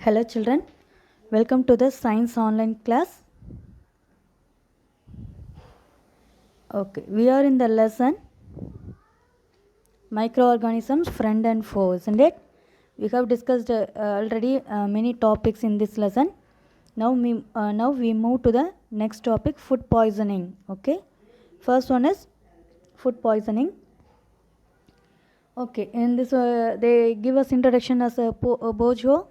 Hello children, welcome to the science online class. Okay, we are in the lesson microorganisms friend and foe, isn't it? We have discussed already many topics in this lesson. Now we move to the next topic, food poisoning. Okay, first one is food poisoning. Okay, in this they give us introduction as Bojo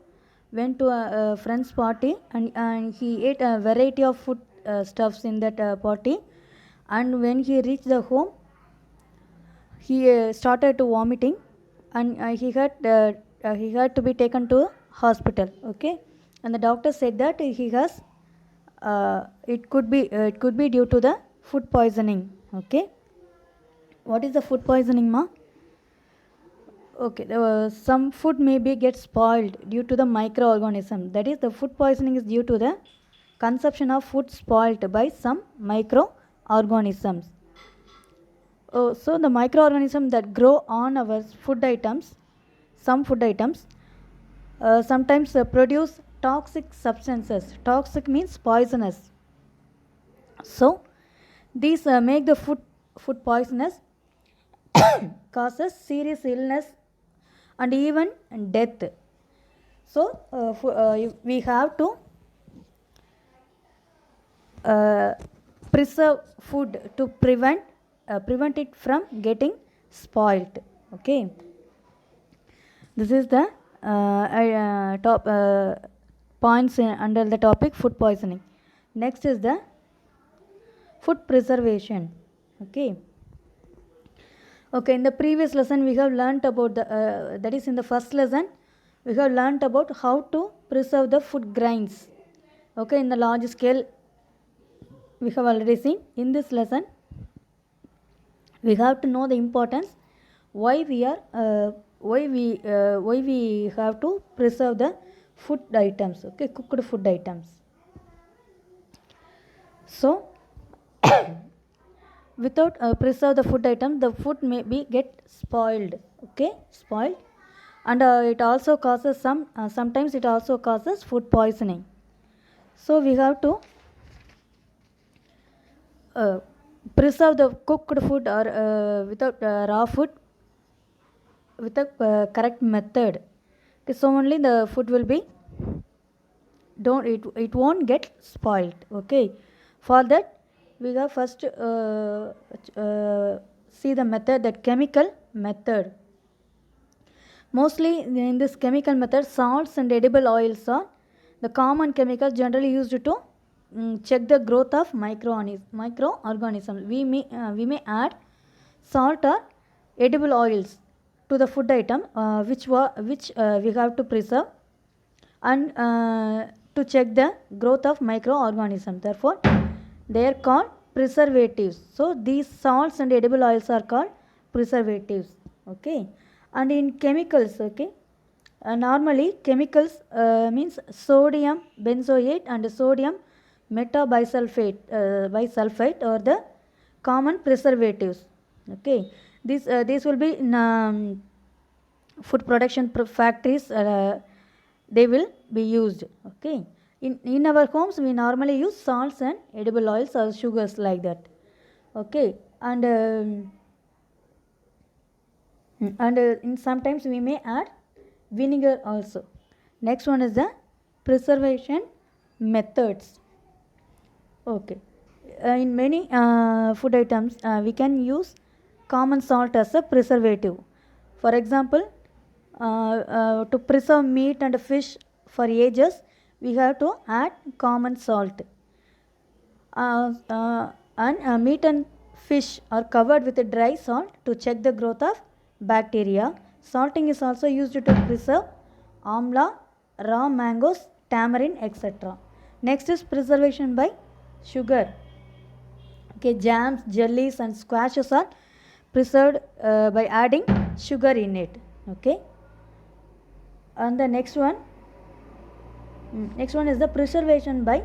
went to a friend's party and he ate a variety of food stuffs in that party, and when he reached the home he started to vomiting, and he had to be taken to hospital. Okay, and the doctor said that he has it could be due to the food poisoning. Okay, what is the food poisoning, ma? Okay, some food maybe get spoiled due to the microorganism. That is, the food poisoning is due to the consumption of food spoiled by some microorganisms. So the microorganisms that grow on our food items, some food items, sometimes produce toxic substances. Toxic means poisonous. So these make the food poisonous, causes serious illness and even death. So we have to preserve food to prevent it from getting spoiled. Okay, this is the top points under the topic food poisoning. Next is the food preservation. Okay, in the previous lesson we have learnt about the that is in the first lesson we have learnt about how to preserve the food grains. Okay, in the large scale we have already seen. In this lesson we have to know the importance why we have to preserve the food items. Okay, cooked food items. So without preserve the food item, the food may be get spoiled. Okay, spoiled, and it also causes sometimes it also causes food poisoning. So we have to preserve the cooked food or without raw food with a correct method. Okay, so only the food will be it won't get spoiled. Okay, for that we have first see the method, that chemical method. Mostly in this chemical method, salts and edible oils are the common chemicals generally used to check the growth of microorganisms. We may add salt or edible oils to the food item which we have to preserve and to check the growth of microorganisms. Therefore they are called preservatives. So these salts and edible oils are called preservatives. Okay, and in chemicals, okay, normally chemicals means sodium benzoate and sodium metabisulfate bisulfite or the common preservatives. Okay, these will be in food production factories, they will be used. Okay, in our homes we normally use salts and edible oils or sugars like that. Okay, and in sometimes we may add vinegar also. Next one is the preservation methods. Okay, in many food items we can use common salt as a preservative. For example, to preserve meat and fish for ages, we have to add common salt. And meat and fish are covered with a dry salt to check the growth of bacteria. Salting is also used to preserve amla, raw mangoes, tamarind, etc. Next is preservation by sugar. Okay, jams, jellies and squashes are preserved by adding sugar in it. Okay, and the next one is the preservation by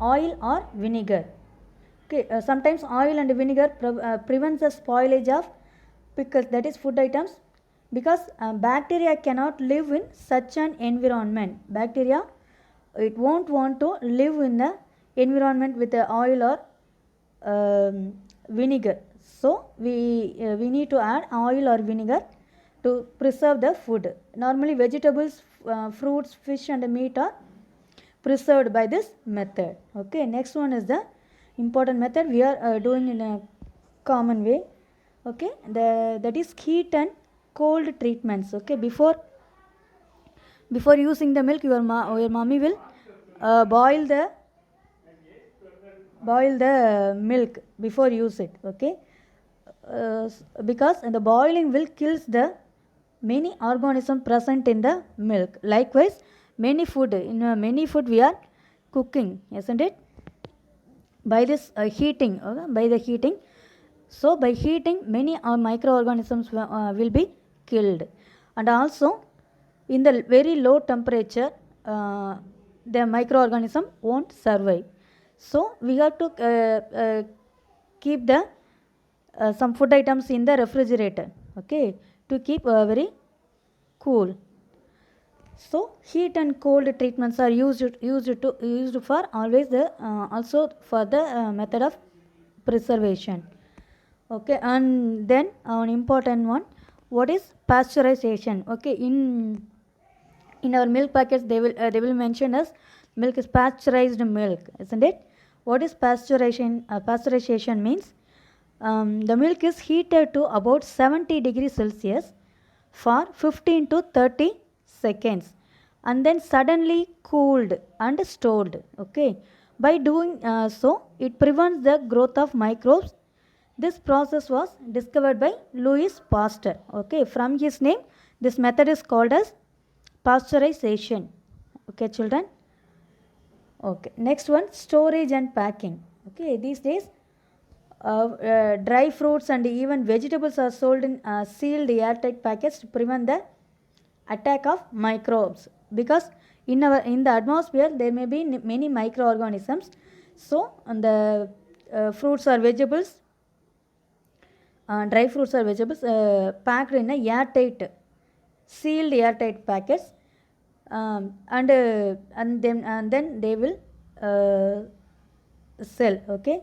oil or vinegar. Okay, sometimes oil and vinegar prevents the spoilage of pickles, that is food items. because bacteria cannot live in such an environment. Bacteria, it won't want to live in the environment with the oil or vinegar. So we need to add oil or vinegar to preserve the food. Normally vegetables, fruits, fish and meat are preserved by this method. Okay, next one is the important method we are doing in a common way. Okay, that is heat and cold treatments. Okay, before using the milk, your mommy will boil the milk before use it. Okay, because the boiling will kills the many organisms present in the milk. Likewise, many food we are cooking, isn't it? By this heating, by the heating. So by heating, many microorganisms will be killed, and also in the very low temperature, the microorganism won't survive. So we have to keep the some food items in the refrigerator, okay, to keep very cool. So heat and cold treatments are used for always the also for the method of preservation. Okay, and then an important one, what is pasteurization? Okay, in our milk packets they will mention as milk is pasteurized milk, isn't it? What is pasteurization? Pasteurization means the milk is heated to about 70 degrees Celsius for 15 to 30 seconds and then suddenly cooled and stored. Okay, by doing so, it prevents the growth of microbes. This process was discovered by Louis Pasteur. Okay, from his name, this method is called as pasteurization. Okay, children. Okay, next one, storage and packing. Okay, these days dry fruits and even vegetables are sold in sealed airtight packets to prevent the attack of microbes, because in the atmosphere there may be many microorganisms. So the fruits or vegetables, dry fruits or vegetables packed in a airtight, sealed airtight packets, and then they will sell. Okay,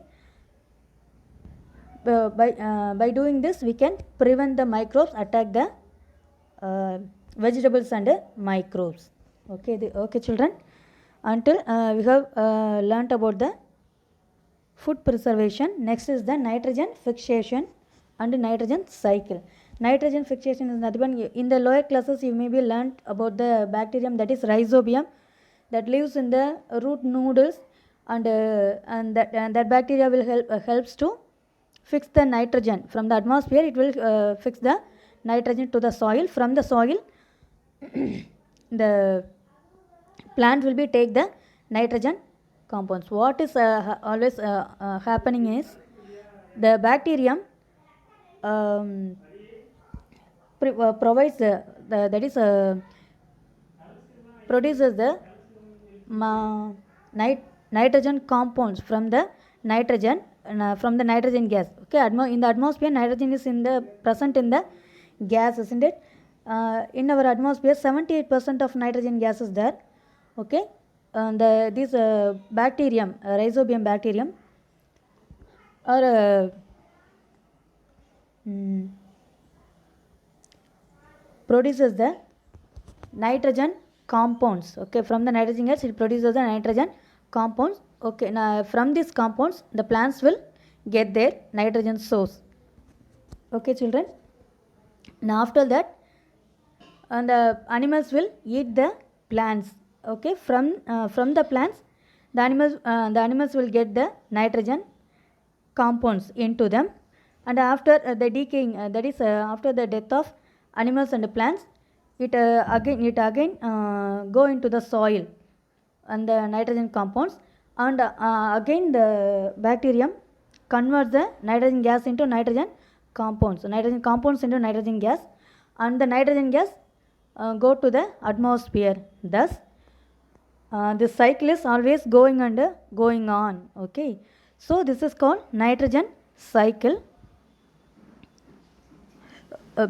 by doing this we can prevent the microbes attack the vegetables and microbes. Okay, okay children, until we have learnt about the food preservation. Next is the nitrogen fixation and nitrogen cycle. Nitrogen fixation is nothing but, in the lower classes you may be learnt about the bacterium, that is rhizobium, that lives in the root noodles, and that bacteria will helps to fix the nitrogen from the atmosphere. It will fix the nitrogen to the soil. From the soil the plant will be take the nitrogen compounds. What is always happening is the bacterium provides that is produces the nitrogen compounds from the nitrogen gas. Okay, in the atmosphere nitrogen is present in the gas, isn't it? In our atmosphere 78% of nitrogen gas is there. Okay, and this bacterium, rhizobium bacterium, or produces the nitrogen compounds. Okay, from the nitrogen gas it produces the nitrogen compounds. Okay, now from these compounds the plants will get their nitrogen source. Okay children, now after that the animals will eat the plants. Okay, from the plants the animals will get the nitrogen compounds into them, and after the decaying, that is after the death of animals and plants, it again go into the soil and the nitrogen compounds, and again the bacterium converts the nitrogen gas into nitrogen compounds into nitrogen gas, and the nitrogen gas go to the atmosphere. Thus this cycle is always going on. Okay, so this is called nitrogen cycle.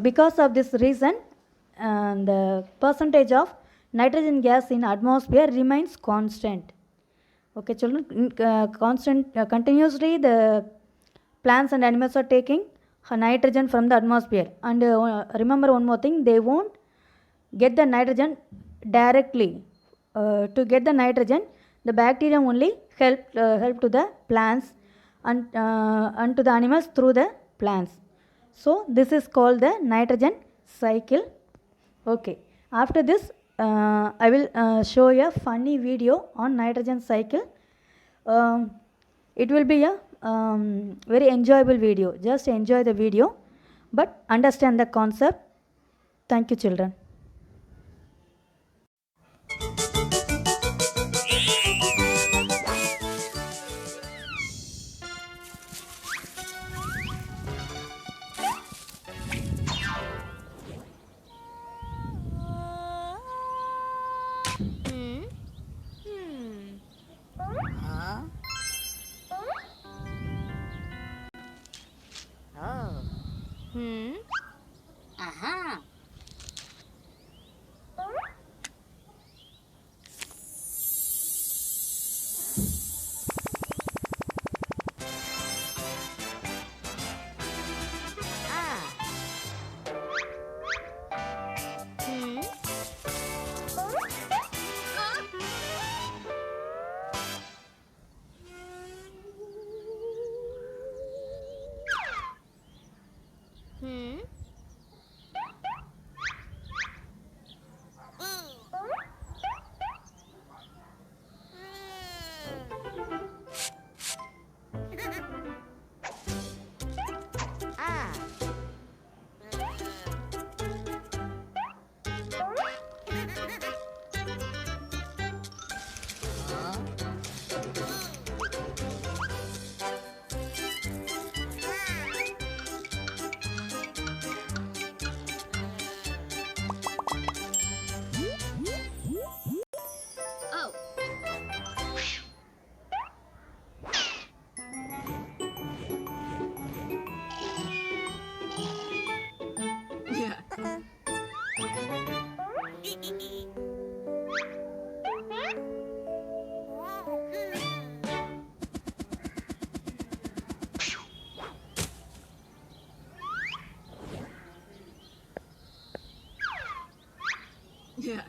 Because of this reason the percentage of nitrogen gas in atmosphere remains constant. Okay, children, continuously the plants and animals are taking nitrogen from the atmosphere. And remember one more thing, they won't get the nitrogen directly. To get the nitrogen, the bacteria only help to the plants and to the animals through the plants. So this is called the nitrogen cycle. Okay, after this I will show a funny video on nitrogen cycle. It will be a very enjoyable video. Just enjoy the video but understand the concept. Thank you, children. Aha. Yeah.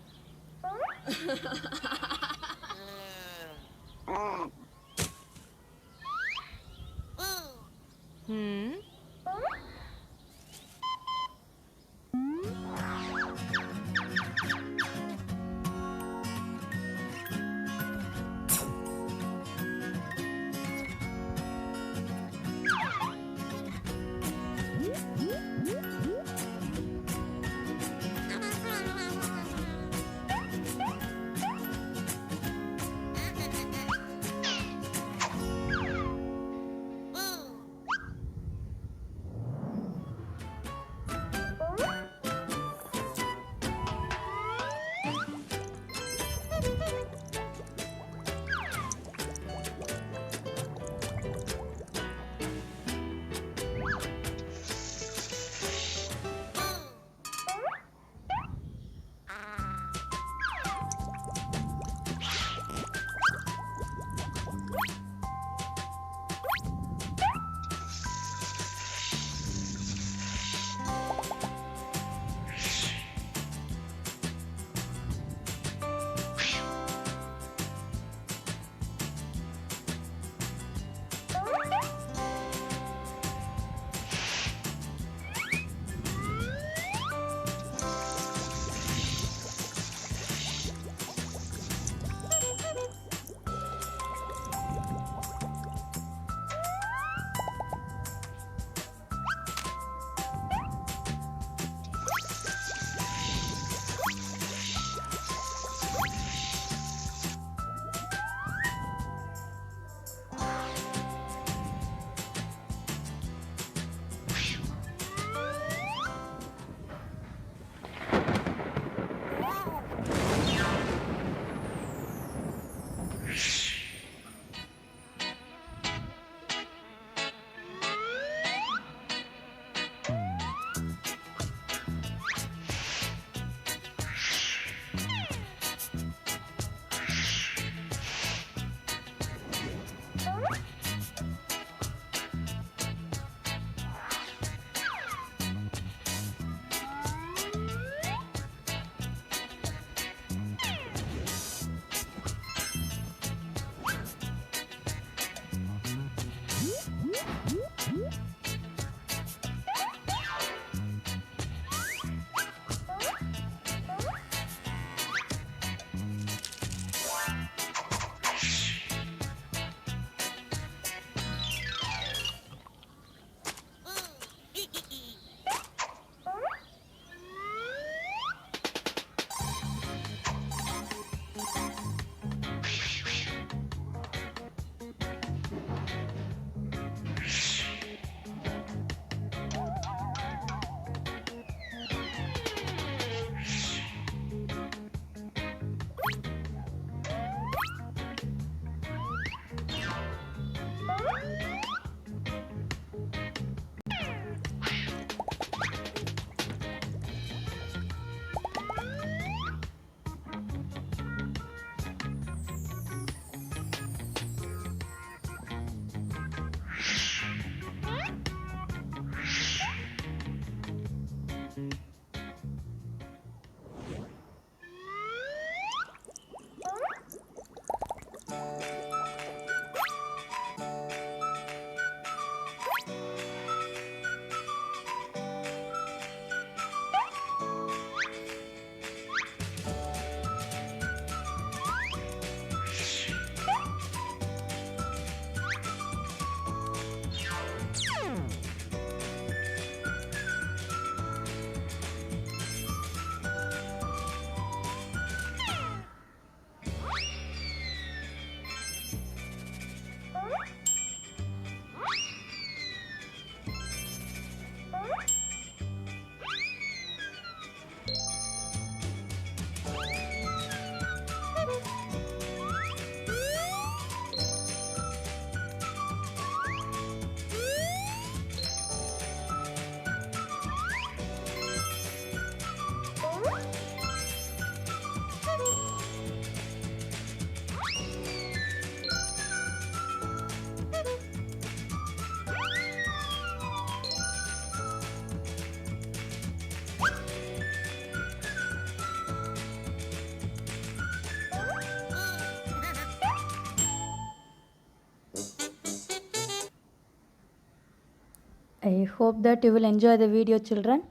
I hope that you will enjoy the video, children.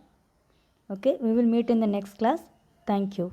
Okay, we will meet in the next class. Thank you.